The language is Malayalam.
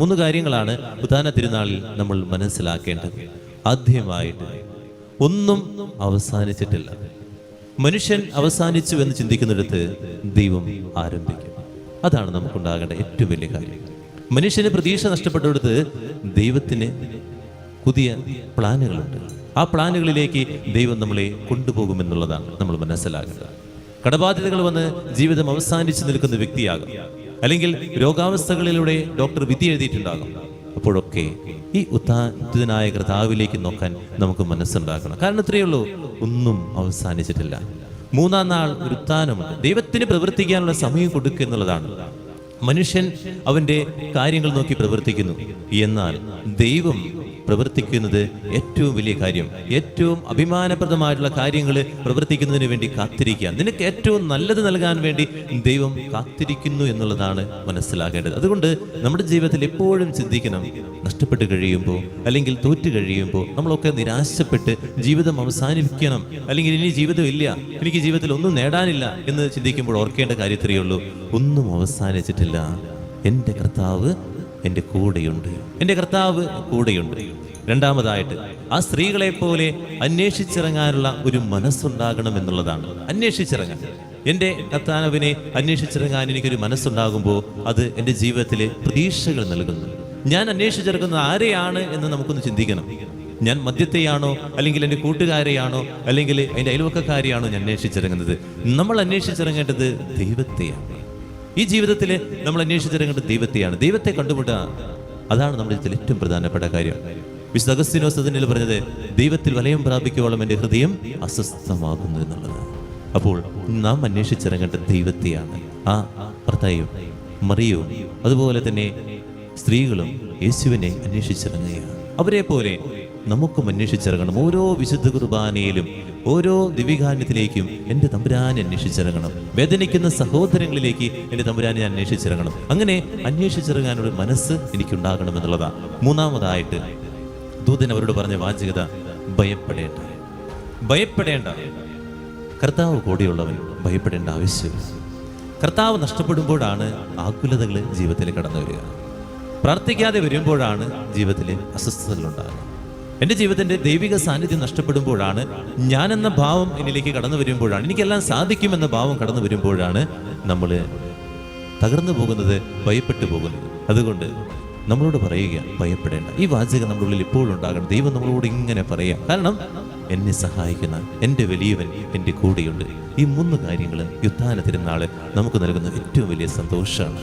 മൂന്ന് കാര്യങ്ങളാണ് ഉത്ഥാന തിരുനാളിൽ നമ്മൾ മനസ്സിലാക്കേണ്ടത്. ആദ്യമായിട്ട് ഒന്നും അവസാനിച്ചിട്ടില്ല. മനുഷ്യൻ അവസാനിച്ചു എന്ന് ചിന്തിക്കുന്നിടത്ത് ദൈവം ആരംഭിക്കും. അതാണ് നമുക്കുണ്ടാകേണ്ട ഏറ്റവും വലിയ കാര്യം. മനുഷ്യന് പ്രതീക്ഷ നഷ്ടപ്പെട്ടെടുത്ത് ദൈവത്തിന് പുതിയ പ്ലാനുകളുണ്ട്. ആ പ്ലാനുകളിലേക്ക് ദൈവം നമ്മളെ കൊണ്ടുപോകുമെന്നുള്ളതാണ് നമ്മൾ മനസ്സിലാക്കേണ്ടത്. കടബാധ്യതകൾ വന്ന് ജീവിതം അവസാനിച്ച് നിൽക്കുന്ന വ്യക്തിയാകും, അല്ലെങ്കിൽ രോഗാവസ്ഥകളിലൂടെ ഡോക്ടർ വിധി എഴുതിയിട്ടുണ്ടാകും. അപ്പോഴൊക്കെ ഈ ഉത്ഥാനനായ കർത്താവിലേക്ക് നോക്കാൻ നമുക്ക് മനസ്സുണ്ടാക്കണം. കാരണം ഇത്രയേ ഉള്ളൂ, ഒന്നും അവസാനിച്ചിട്ടില്ല. മൂന്നാം നാൾ ഒരു ഉത്ഥാനമുണ്ട്. ദൈവത്തിന് പ്രവർത്തിക്കാനുള്ള സമയം കൊടുക്കുക എന്നുള്ളതാണ്. മനുഷ്യൻ അവന്റെ കാര്യങ്ങൾ നോക്കി പ്രവർത്തിക്കുന്നു, എന്നാൽ ദൈവം പ്രവർത്തിക്കുന്നത് ഏറ്റവും വലിയ കാര്യം, ഏറ്റവും അഭിമാനപ്രദമായിട്ടുള്ള കാര്യങ്ങൾ പ്രവർത്തിക്കുന്നതിന് വേണ്ടി കാത്തിരിക്കുക. നിനക്ക് ഏറ്റവും നല്ലത് നൽകാൻ വേണ്ടി ദൈവം കാത്തിരിക്കുന്നു എന്നുള്ളതാണ് മനസ്സിലാക്കേണ്ടത്. അതുകൊണ്ട് നമ്മുടെ ജീവിതത്തിൽ എപ്പോഴും ചിന്തിക്കണം, നഷ്ടപ്പെട്ട് കഴിയുമ്പോൾ അല്ലെങ്കിൽ തോറ്റു കഴിയുമ്പോൾ നമ്മളൊക്കെ നിരാശപ്പെട്ട് ജീവിതം അവസാനിപ്പിക്കണം, അല്ലെങ്കിൽ ഇനി ജീവിതം ഇല്ല, എനിക്ക് ജീവിതത്തിൽ ഒന്നും നേടാനില്ല എന്ന് ചിന്തിക്കുമ്പോൾ ഓർക്കേണ്ട കാര്യത്തിലേ ഉള്ളൂ, ഒന്നും അവസാനിച്ചിട്ടില്ല. എൻ്റെ കർത്താവ് എൻ്റെ കൂടെയുണ്ട്, എൻ്റെ കർത്താവ് കൂടെയുണ്ട്. രണ്ടാമതായിട്ട് ആ സ്ത്രീകളെ പോലെ അന്വേഷിച്ചിറങ്ങാനുള്ള ഒരു മനസ്സുണ്ടാകണം എന്നുള്ളതാണ്. അന്വേഷിച്ചിറങ്ങാൻ, എൻ്റെ കർത്താവിനെ അന്വേഷിച്ചിറങ്ങാൻ എനിക്കൊരു മനസ്സുണ്ടാകുമ്പോൾ അത് എൻ്റെ ജീവിതത്തിലെ പ്രതീക്ഷകൾ നൽകുന്നു. ഞാൻ അന്വേഷിച്ചിറങ്ങുന്നത് ആരെയാണ് എന്ന് നമുക്കൊന്ന് ചിന്തിക്കണം. ഞാൻ മദ്യത്തെയാണോ, അല്ലെങ്കിൽ എൻ്റെ കൂട്ടുകാരെയാണോ, അല്ലെങ്കിൽ എൻ്റെ അയൽവക്കക്കാരെയാണോ ഞാൻ അന്വേഷിച്ചിറങ്ങുന്നത്? നമ്മൾ അന്വേഷിച്ചിറങ്ങേണ്ടത് ദൈവത്തെയാണ്. ഈ ജീവിതത്തിൽ നമ്മൾ അന്വേഷിച്ചിറങ്ങേണ്ടത് ദൈവത്തെയാണ്. ദൈവത്തെ കണ്ടുമുട്ടുക, അതാണ് നമ്മുടെ ജീവിതത്തിൽ ഏറ്റവും പ്രധാനപ്പെട്ട കാര്യം. വിശുദ്ധ അഗസ്തീനോസ് അതിനിൽ പറഞ്ഞത്, ദൈവത്തിൽ വലയം പ്രാപിക്കുവോളം എൻ്റെ ഹൃദയം അസ്വസ്ഥമാകുന്നു എന്നുള്ളത്. അപ്പോൾ നാം അന്വേഷിച്ചിറങ്ങേണ്ടത് ദൈവത്തെയാണ്. ആ ഭർത്തായും മറിയവും അതുപോലെ തന്നെ സ്ത്രീകളും യേശുവിനെ അന്വേഷിച്ചിറങ്ങുകയാണ്. അവരെ പോലെ നമുക്കും അന്വേഷിച്ചിറങ്ങണം. ഓരോ വിശുദ്ധ കുർബാനയിലും ഓരോ ദിവ്യകാന്യത്തിലേക്കും എൻ്റെ തമ്പുരാനെ അന്വേഷിച്ചിറങ്ങണം. വേദനിക്കുന്ന സഹോദരങ്ങളിലേക്ക് എൻ്റെ തമ്പുരാനെ അന്വേഷിച്ചിറങ്ങണം. അങ്ങനെ അന്വേഷിച്ചിറങ്ങാനുള്ള മനസ്സ് എനിക്കുണ്ടാകണം എന്നുള്ളതാണ്. മൂന്നാമതായിട്ട് ദൂതൻ അവരോട് പറഞ്ഞ വാചകത, ഭയപ്പെടേണ്ട. ഭയപ്പെടേണ്ട, കർത്താവ് കൂടെയുള്ളവൻ, ഭയപ്പെടേണ്ട ആവശ്യമില്ല. കർത്താവ് നഷ്ടപ്പെടുമ്പോഴാണ് ആകുലതകൾ ജീവിതത്തിൽ കടന്നു വരിക. പ്രാർത്ഥിക്കാതെ വരുമ്പോഴാണ് ജീവിതത്തിൽ അസ്വസ്ഥതകളുണ്ടാകുക. എൻ്റെ ജീവിതത്തിൻ്റെ ദൈവിക സാന്നിധ്യം നഷ്ടപ്പെടുമ്പോഴാണ്, ഞാനെന്ന ഭാവം എന്നിലേക്ക് കടന്നു വരുമ്പോഴാണ്, എനിക്കെല്ലാം സാധിക്കുമെന്ന ഭാവം കടന്നു വരുമ്പോഴാണ് നമ്മൾ തകർന്നു പോകുന്നത്, ഭയപ്പെട്ടു പോകുന്നത്. അതുകൊണ്ട് നമ്മളോട് പറയുക, ഭയപ്പെടേണ്ട. ഈ വാചകം നമ്മുടെ ഉള്ളിൽ ഇപ്പോഴും ഉണ്ടാകണം. ദൈവം നമ്മളോട് ഇങ്ങനെ പറയാം, കാരണം എന്നെ സഹായിക്കുന്ന എൻ്റെ വലിയവൻ എൻ്റെ കൂടെയുണ്ട്. ഈ മൂന്ന് കാര്യങ്ങൾ ഉത്ഥാന തിരുനാൾ നമുക്ക് നൽകുന്ന ഏറ്റവും വലിയ സന്തോഷമാണ്.